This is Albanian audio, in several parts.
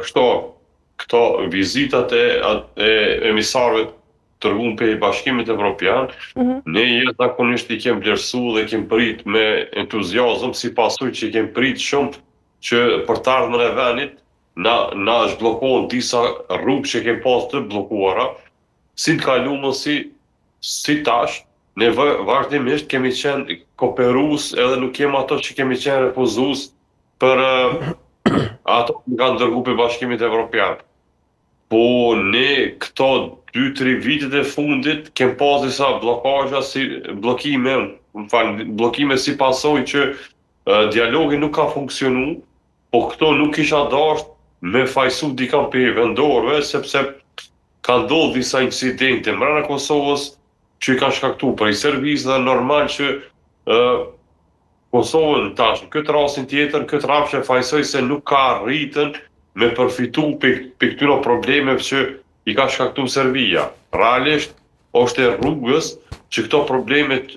këto vizitat e emisarëve të rrugën për Bashkimit Evropian, ne zakonisht i kem vlerësu dhe kem prit me entuziazëm, si pasojë që i kem prit shumë që për të ardhmen e vendit na zhbllokohen disa rrugë që kem pas të bllokuara, si të kalumën si tash, ne vazhdimisht kemi qenë kooperues edhe nuk kem ato që kemi qenë refuzues për ato që kanë dërguar për Bashkimit Evropian. Po ne këto 2-3 vitet e fundit kem pas disa bllokazhe si bllokime si pasojë që dialogi nuk ka funksionu, po këto nuk kisha dashur me fajsu dikam për vendorëve, sepse ka ndodhur disa incidente brenda Kosovës që i ka shkaktuar prej Serbisë dhe normal që Kosovën tash, këtë rastin tjetër, këtë rafshë fajsoj se nuk ka arritën me përfitu për këtyre problemeve që i ka shkaktuar Serbia. Realisht, është e rrugës që këto problemet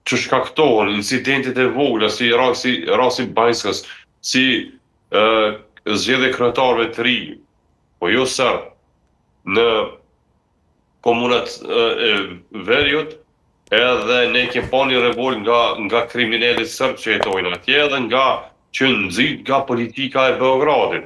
që shkaktohen, incidentet e vogla, si rasti Bajskës, si zgjedhje kryetarëve të ri, po jo serb, në komunat e Veriut, edhe ne kemi pa një revolt nga kriminalet serb që jetojnë atje, edhe që nxit nga politika e Beogradit.